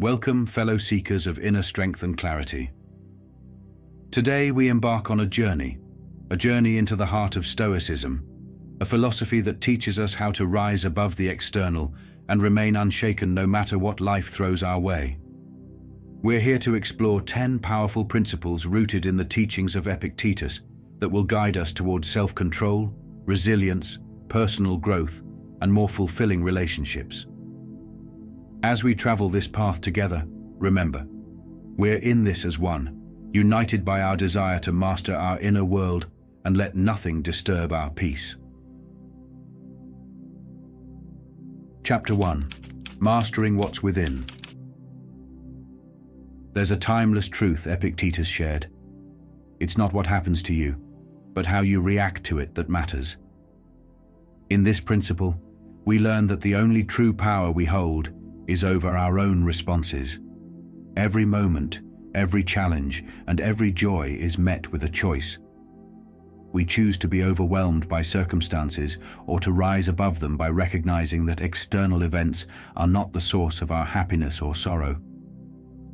Welcome, fellow seekers of inner strength and clarity. Today we embark on a journey into the heart of Stoicism, a philosophy that teaches us how to rise above the external and remain unshaken no matter what life throws our way. We're here to explore 10 powerful principles rooted in the teachings of Epictetus that will guide us towards self-control, resilience, personal growth, and more fulfilling relationships. As we travel this path together, remember, we're in this as one, united by our desire to master our inner world and let nothing disturb our peace. Chapter 1. Mastering What's Within. There's a timeless truth Epictetus shared. It's not what happens to you, but how you react to it that matters. In this principle, we learn that the only true power we hold is over our own responses. Every moment, every challenge, and every joy is met with a choice. We choose to be overwhelmed by circumstances or to rise above them by recognizing that external events are not the source of our happiness or sorrow.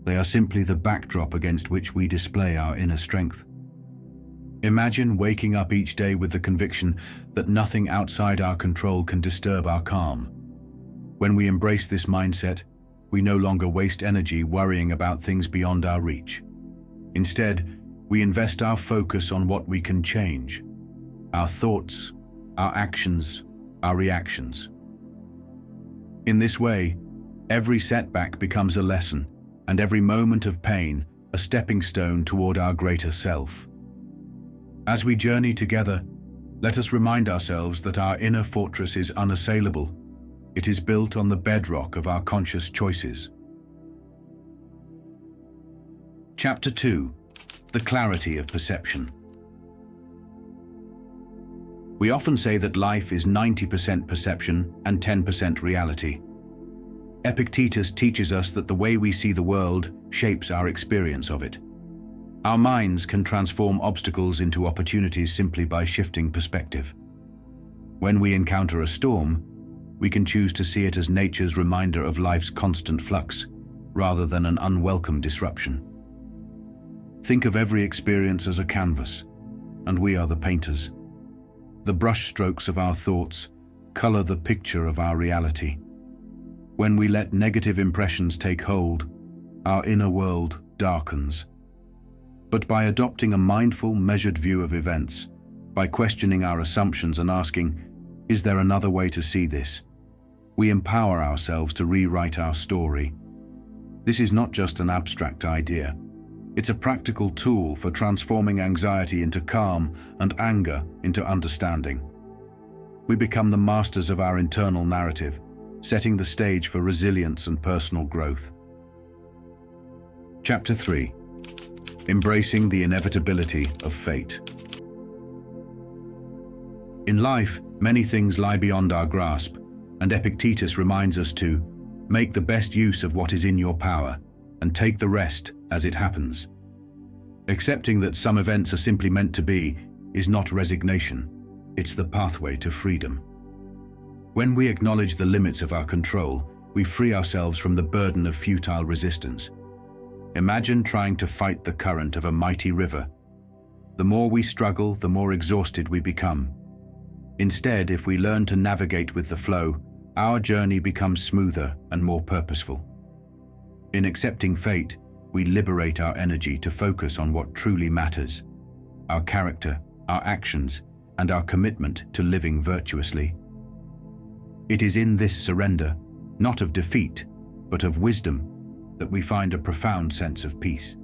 They are simply the backdrop against which we display our inner strength. Imagine waking up each day with the conviction that nothing outside our control can disturb our calm. When we embrace this mindset, we no longer waste energy worrying about things beyond our reach. Instead, we invest our focus on what we can change: our thoughts, our actions, our reactions. In this way, every setback becomes a lesson, and every moment of pain a stepping stone toward our greater self. As we journey together, let us remind ourselves that our inner fortress is unassailable. It is built on the bedrock of our conscious choices. Chapter 2. The clarity of perception. We often say that life is 90% perception and 10% reality. Epictetus teaches us that the way we see the world shapes our experience of it. Our minds can transform obstacles into opportunities simply by shifting perspective. When we encounter a storm, we can choose to see it as nature's reminder of life's constant flux, rather than an unwelcome disruption. Think of every experience as a canvas, and we are the painters. The brushstrokes of our thoughts color the picture of our reality. When we let negative impressions take hold, our inner world darkens. But by adopting a mindful, measured view of events, by questioning our assumptions and asking, "Is there another way to see this?" we empower ourselves to rewrite our story. This is not just an abstract idea. It's a practical tool for transforming anxiety into calm and anger into understanding. We become the masters of our internal narrative, setting the stage for resilience and personal growth. Chapter 3. Embracing the inevitability of fate. In life, many things lie beyond our grasp, and Epictetus reminds us to make the best use of what is in your power and take the rest as it happens. Accepting that some events are simply meant to be is not resignation, it's the pathway to freedom. When we acknowledge the limits of our control, we free ourselves from the burden of futile resistance. Imagine trying to fight the current of a mighty river. The more we struggle, the more exhausted we become. Instead, if we learn to navigate with the flow, our journey becomes smoother and more purposeful. In accepting fate, we liberate our energy to focus on what truly matters: our character, our actions, and our commitment to living virtuously. It is in this surrender, not of defeat, but of wisdom, that we find a profound sense of peace.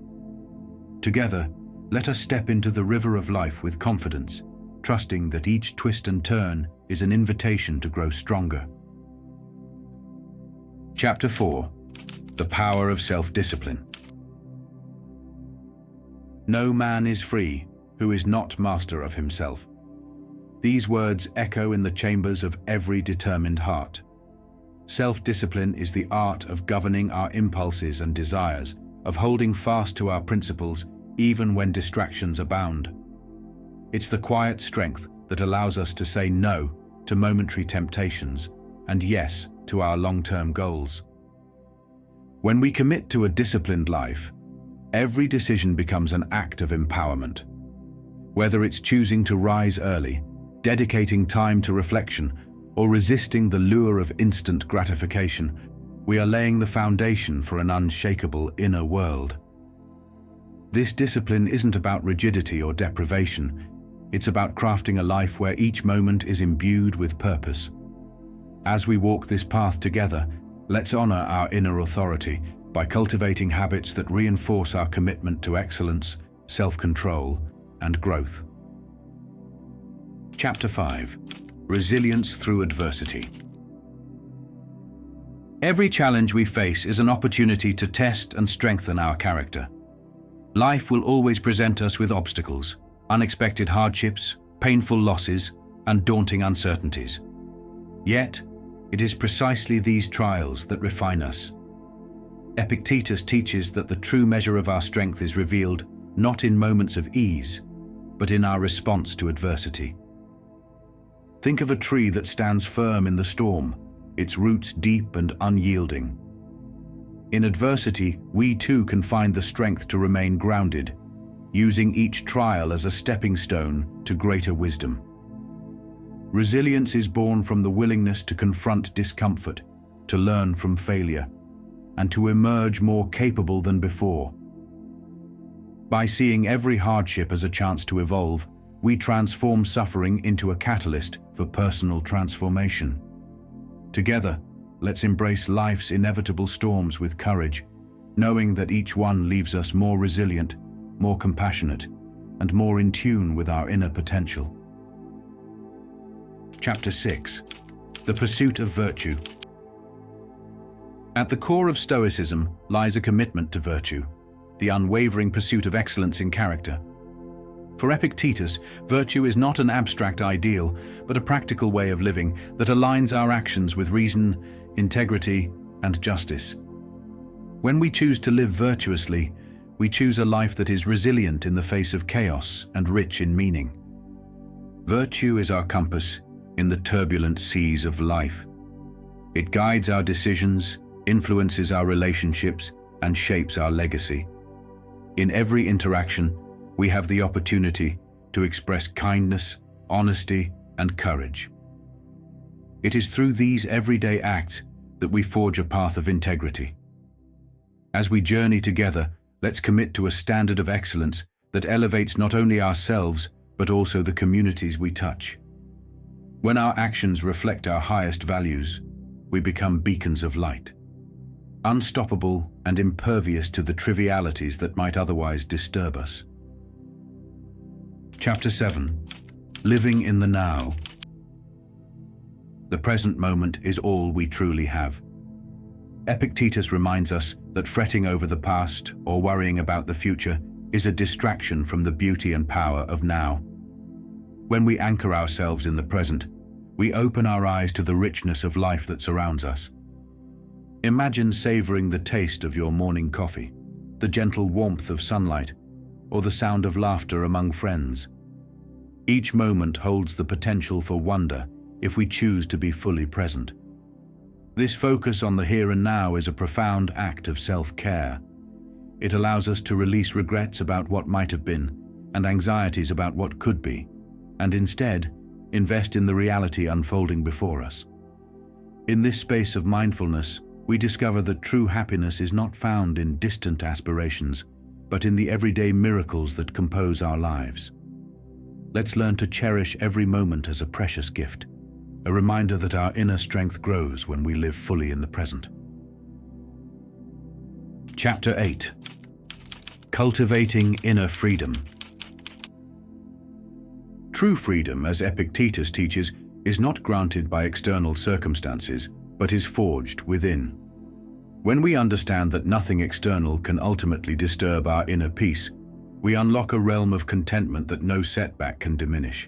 Together, let us step into the river of life with confidence, trusting that each twist and turn is an invitation to grow stronger. Chapter 4. The Power of Self-Discipline. No man is free who is not master of himself. These words echo in the chambers of every determined heart. Self-discipline is the art of governing our impulses and desires, of holding fast to our principles even when distractions abound. It's the quiet strength that allows us to say no to momentary temptations and yes to our long-term goals. When we commit to a disciplined life, every decision becomes an act of empowerment. Whether it's choosing to rise early, dedicating time to reflection, or resisting the lure of instant gratification, we are laying the foundation for an unshakable inner world. This discipline isn't about rigidity or deprivation. It's about crafting a life where each moment is imbued with purpose. As we walk this path together, let's honor our inner authority by cultivating habits that reinforce our commitment to excellence, self-control, and growth. Chapter 5. Resilience through adversity. Every challenge we face is an opportunity to test and strengthen our character. Life will always present us with obstacles, unexpected hardships, painful losses, and daunting uncertainties. Yet, it is precisely these trials that refine us. Epictetus teaches that the true measure of our strength is revealed not in moments of ease, but in our response to adversity. Think of a tree that stands firm in the storm, its roots deep and unyielding. In adversity, we too can find the strength to remain grounded, using each trial as a stepping stone to greater wisdom. Resilience is born from the willingness to confront discomfort, to learn from failure, and to emerge more capable than before. By seeing every hardship as a chance to evolve, we transform suffering into a catalyst for personal transformation. Together, let's embrace life's inevitable storms with courage, knowing that each one leaves us more resilient, more compassionate, and more in tune with our inner potential. Chapter 6. The Pursuit of Virtue. At the core of Stoicism lies a commitment to virtue, the unwavering pursuit of excellence in character. For Epictetus, virtue is not an abstract ideal, but a practical way of living that aligns our actions with reason, integrity, and justice. When we choose to live virtuously, we choose a life that is resilient in the face of chaos and rich in meaning. Virtue is our compass in the turbulent seas of life. It guides our decisions, influences our relationships, and shapes our legacy. In every interaction, we have the opportunity to express kindness, honesty, and courage. It is through these everyday acts that we forge a path of integrity. As we journey together, let's commit to a standard of excellence that elevates not only ourselves, but also the communities we touch. When our actions reflect our highest values, we become beacons of light, unstoppable and impervious to the trivialities that might otherwise disturb us. Chapter 7. Living in the now. The present moment is all we truly have. Epictetus reminds us that fretting over the past or worrying about the future is a distraction from the beauty and power of now. When we anchor ourselves in the present, we open our eyes to the richness of life that surrounds us. Imagine savoring the taste of your morning coffee, the gentle warmth of sunlight, or the sound of laughter among friends. Each moment holds the potential for wonder if we choose to be fully present. This focus on the here and now is a profound act of self-care. It allows us to release regrets about what might have been and anxieties about what could be, and instead invest in the reality unfolding before us. In this space of mindfulness, we discover that true happiness is not found in distant aspirations, but in the everyday miracles that compose our lives. Let's learn to cherish every moment as a precious gift, a reminder that our inner strength grows when we live fully in the present. Chapter 8. Cultivating Inner Freedom. True freedom, as Epictetus teaches, is not granted by external circumstances, but is forged within. When we understand that nothing external can ultimately disturb our inner peace, we unlock a realm of contentment that no setback can diminish.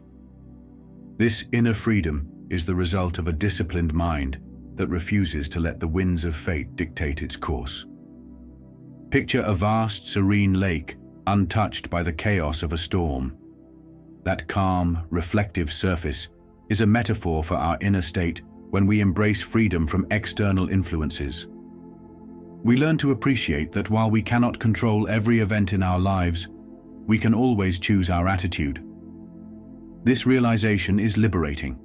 This inner freedom is the result of a disciplined mind that refuses to let the winds of fate dictate its course. Picture a vast, serene lake untouched by the chaos of a storm. That calm, reflective surface is a metaphor for our inner state when we embrace freedom from external influences. We learn to appreciate that while we cannot control every event in our lives, we can always choose our attitude. This realization is liberating.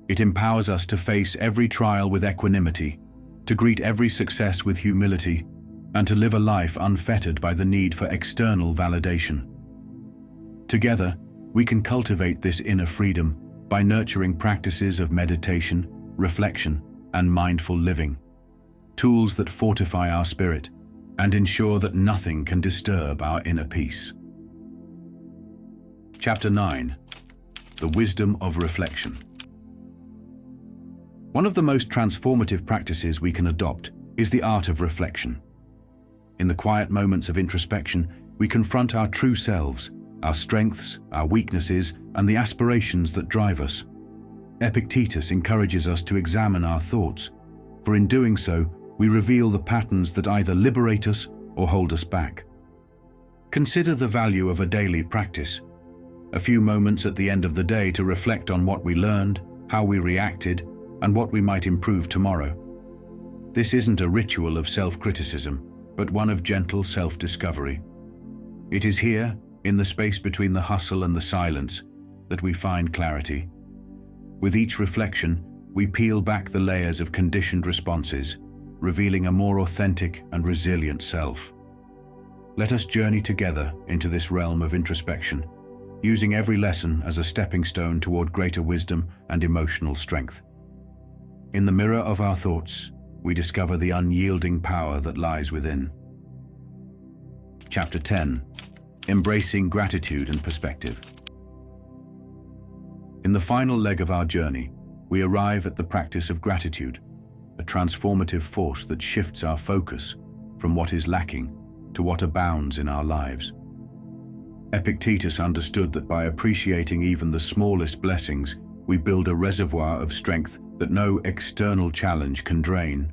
It empowers us to face every trial with equanimity, to greet every success with humility, and to live a life unfettered by the need for external validation. Together, we can cultivate this inner freedom by nurturing practices of meditation, reflection, and mindful living, tools that fortify our spirit and ensure that nothing can disturb our inner peace. Chapter 9. The Wisdom of Reflection. One of the most transformative practices we can adopt is the art of reflection. In the quiet moments of introspection, we confront our true selves, our strengths, our weaknesses, and the aspirations that drive us. Epictetus encourages us to examine our thoughts, for in doing so, we reveal the patterns that either liberate us or hold us back. Consider the value of a daily practice. A few moments at the end of the day to reflect on what we learned, how we reacted, and what we might improve tomorrow. This isn't a ritual of self-criticism, but one of gentle self-discovery. It is here, in the space between the hustle and the silence, that we find clarity. With each reflection, we peel back the layers of conditioned responses, revealing a more authentic and resilient self. Let us journey together into this realm of introspection, using every lesson as a stepping stone toward greater wisdom and emotional strength. In the mirror of our thoughts, we discover the unyielding power that lies within. Chapter 10. Embracing Gratitude and Perspective. In the final leg of our journey, we arrive at the practice of gratitude, a transformative force that shifts our focus from what is lacking to what abounds in our lives. Epictetus understood that by appreciating even the smallest blessings, we build a reservoir of strength that no external challenge can drain.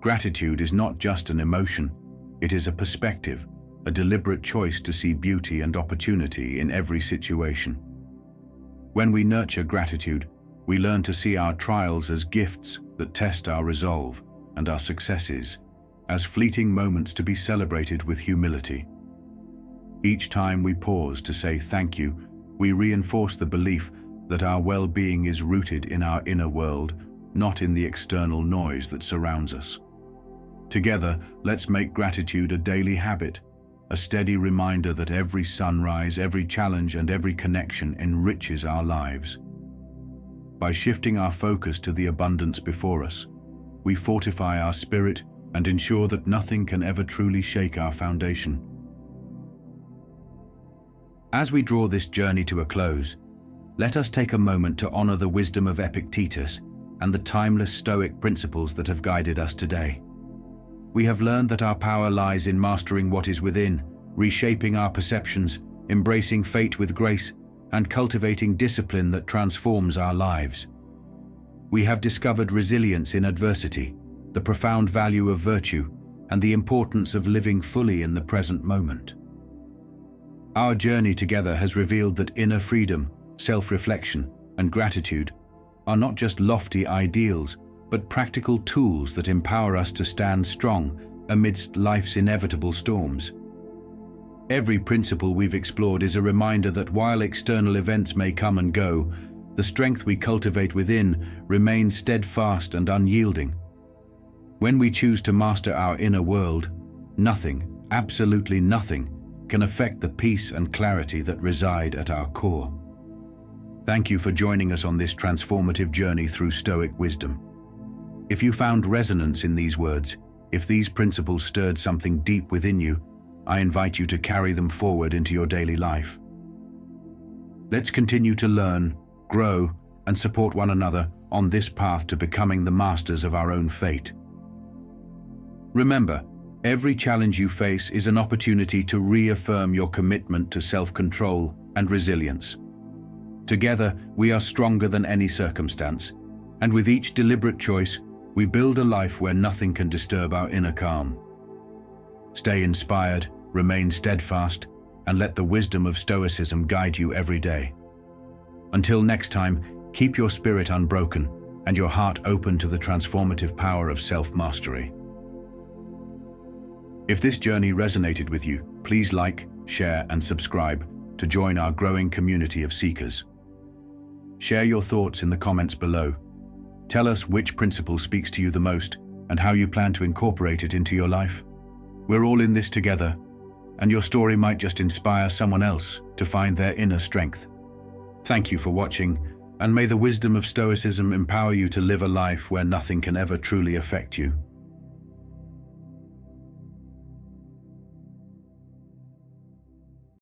Gratitude is not just an emotion, it is a perspective, a deliberate choice to see beauty and opportunity in every situation. When we nurture gratitude, we learn to see our trials as gifts that test our resolve and our successes as fleeting moments to be celebrated with humility. Each time we pause to say thank you, we reinforce the belief that our well-being is rooted in our inner world, not in the external noise that surrounds us. Together, let's make gratitude a daily habit, a steady reminder that every sunrise, every challenge, and every connection enriches our lives. By shifting our focus to the abundance before us, we fortify our spirit and ensure that nothing can ever truly shake our foundation. As we draw this journey to a close, let us take a moment to honor the wisdom of Epictetus and the timeless Stoic principles that have guided us today. We have learned that our power lies in mastering what is within, reshaping our perceptions, embracing fate with grace, and cultivating discipline that transforms our lives. We have discovered resilience in adversity, the profound value of virtue, and the importance of living fully in the present moment. Our journey together has revealed that inner freedom, self-reflection, and gratitude are not just lofty ideals, but practical tools that empower us to stand strong amidst life's inevitable storms. Every principle we've explored is a reminder that while external events may come and go, the strength we cultivate within remains steadfast and unyielding. When we choose to master our inner world, nothing, absolutely nothing, can affect the peace and clarity that reside at our core. Thank you for joining us on this transformative journey through Stoic wisdom. If you found resonance in these words, if these principles stirred something deep within you, I invite you to carry them forward into your daily life. Let's continue to learn, grow, and support one another on this path to becoming the masters of our own fate. Remember, every challenge you face is an opportunity to reaffirm your commitment to self-control and resilience. Together, we are stronger than any circumstance, and with each deliberate choice, we build a life where nothing can disturb our inner calm. Stay inspired, remain steadfast, and let the wisdom of Stoicism guide you every day. Until next time, keep your spirit unbroken and your heart open to the transformative power of self-mastery. If this journey resonated with you, please like, share, and subscribe to join our growing community of seekers. Share your thoughts in the comments below. Tell us which principle speaks to you the most and how you plan to incorporate it into your life. We're all in this together, and your story might just inspire someone else to find their inner strength. Thank you for watching, and may the wisdom of Stoicism empower you to live a life where nothing can ever truly affect you.